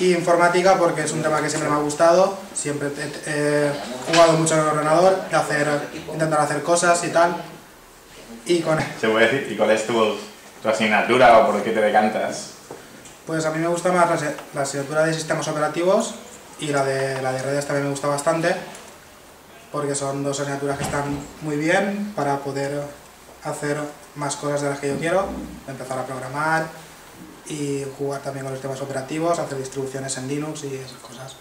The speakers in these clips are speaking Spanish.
Y informática porque es un tema que siempre me ha gustado, siempre he jugado mucho en el ordenador, intentar hacer cosas y tal. Y con... ¿Se puede decir? ¿Y cuál es tu asignatura o por qué te decantas? Pues a mí me gusta más la asignatura de sistemas operativos y la de redes también me gusta bastante, porque son dos asignaturas que están muy bien para poder hacer más cosas de las que yo quiero, empezar a programar y jugar también con los sistemas operativos, hacer distribuciones en Linux y esas cosas.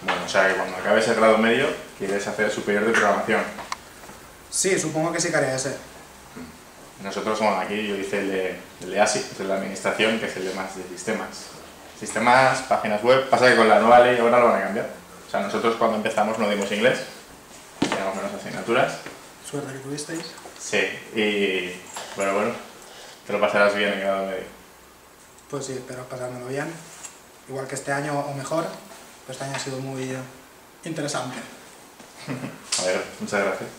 Bueno, o sea que cuando acabes el grado medio quieres hacer el superior de programación. Sí, supongo que sí que haré ese. Nosotros, bueno, aquí yo hice el de ASI, que es el de administración, que es el de más de sistemas. Sistemas, páginas web, pasa que con la nueva ley ahora lo van a cambiar. O sea, nosotros cuando empezamos no dimos inglés, teníamos menos asignaturas. Suerte que tuvisteis. Sí, y bueno, te lo pasarás bien en grado medio. Pues sí, espero pasármelo bien. Igual que este año o mejor, pero este año ha sido muy interesante. A ver, muchas gracias.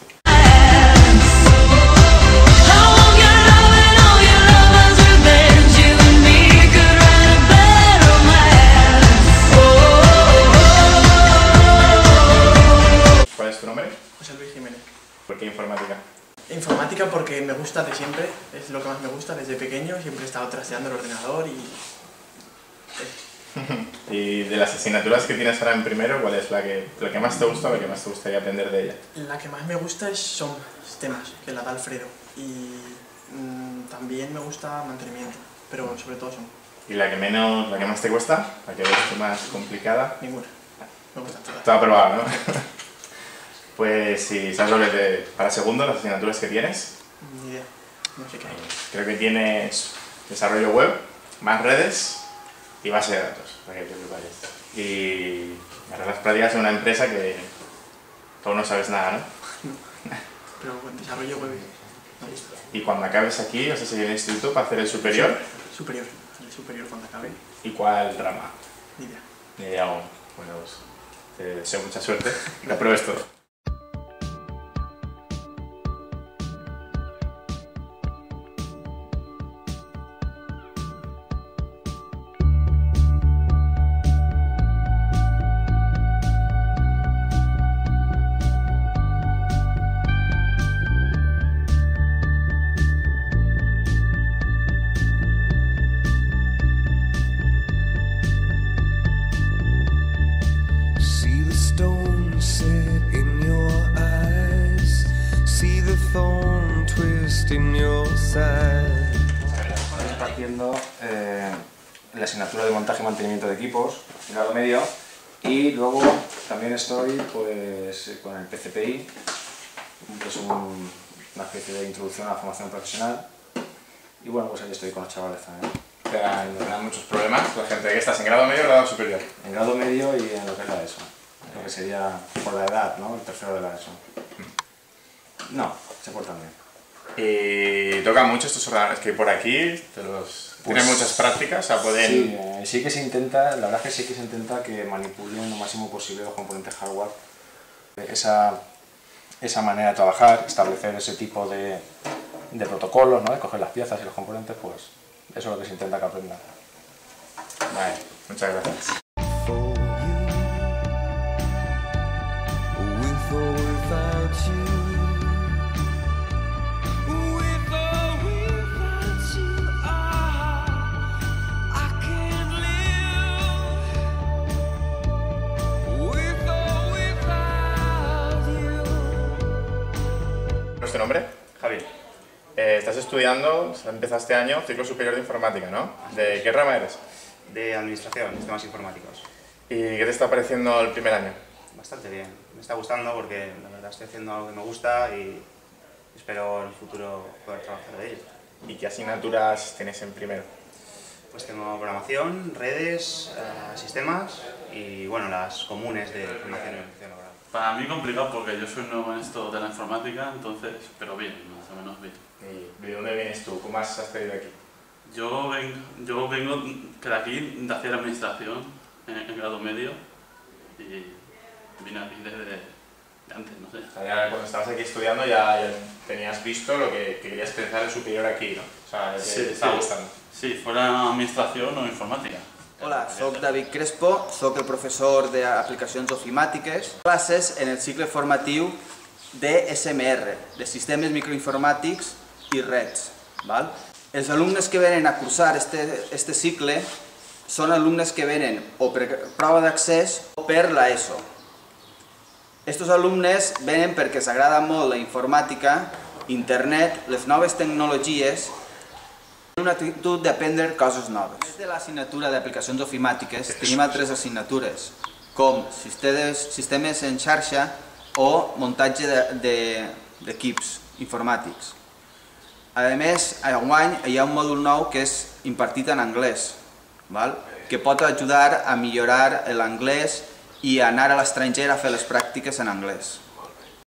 ¿Cuál es tu nombre? José Luis Jiménez. ¿Por qué informática? Informática porque me gusta de siempre, es lo que más me gusta desde pequeño, siempre he estado trasteando el ordenador y... Y de las asignaturas que tienes ahora en primero, ¿cuál es la que más te gusta o la que más te gustaría aprender de ella? La que más me gusta son sistemas, que la da Alfredo, y también me gusta mantenimiento, pero sobre todo son. ¿Y la que más te cuesta? ¿La que ves tú más complicada? Ninguna, me gusta todas. Está aprobado, ¿no? Pues si sabes lo que para segundo, las asignaturas que tienes. Ni idea, no sé qué hay. Creo que tienes desarrollo web, más redes y base de datos, para que te prepares. Y harás las prácticas en una empresa que aún no sabes nada, ¿no? Pero con desarrollo web no he visto. Y cuando acabes aquí, vas a seguir en el instituto para hacer el superior. Superior, el superior cuando acabe. ¿Y cuál rama? Ni idea. Ni idea aún. Bueno, pues te deseo mucha suerte y que apruebes todo. See the stone set in your eyes, see the thorn twist in your side. Estamos impartiendo la asignatura de montaje y mantenimiento de equipos, en grado medio, y luego también estoy pues, con el PCPI, que es una especie de introducción a la formación profesional, y bueno, pues ahí estoy con los chavales también. ¿Te dan muchos problemas la gente que estás en grado medio o grado superior? En grado medio y en lo que es la ESO, lo que sería por la edad, ¿no? El tercero de la ESO. No, se portan bien. Y tocan mucho estos ordenadores que hay por aquí, tienen muchas prácticas, o sea, pueden... Sí, sí que se intenta, la verdad es que sí que se intenta que manipulen lo máximo posible los componentes hardware. Esa manera de trabajar, establecer ese tipo de protocolos, ¿no? De coger las piezas y los componentes, pues eso es lo que se intenta que aprendan. Vale, muchas gracias. For you, with or without you, with or without you, I can't live. With or without you. ¿Cuál es tu nombre? Javier, Estás estudiando, empezaste este año, ciclo superior de informática, ¿no? ¿De qué rama eres? de Administración, Sistemas Informáticos. ¿Y qué te está pareciendo el primer año? Bastante bien, me está gustando porque la verdad estoy haciendo algo que me gusta y espero en el futuro poder trabajar de ello. ¿Y qué asignaturas tienes en primero? Pues tengo programación, redes, sistemas y bueno, las comunes de formación y organización laboral. Para mí complicado porque yo soy nuevo en esto de la informática, entonces, pero bien, más o menos bien. ¿Y de dónde vienes tú? ¿Cómo has traído aquí? Yo vengo de aquí, de hacer administración en grado medio y vine aquí desde antes, no sé. O sea, ya cuando estabas aquí estudiando ya tenías visto lo que querías pensar el superior aquí, ¿no? O sea, te estaba gustando. Sí, fuera administración o informática. Hola, soc David Crespo, soc el professor d'aplicacions ofimàtiques, classes en el cicle formatiu de SMR, de Sistemes Microinformàtics i Reds. Els alumnes que venen a cursar este cicle són alumnes que venen o per prova d'accés o per l'ESO. Estos alumnes venen perquè s'agrada molt la informàtica, internet, les noves tecnologies, una actitud d'aprendre coses noves. Des de l'assignatura d'aplicacions ofimàtiques tenim altres assignatures, com sistemes en xarxa o muntatge d'equips informàtics. A més, enguany hi ha un mòdul nou que és impartit en anglès, que pot ajudar a millorar l'anglès i anar a l'estranger a fer les pràctiques en anglès.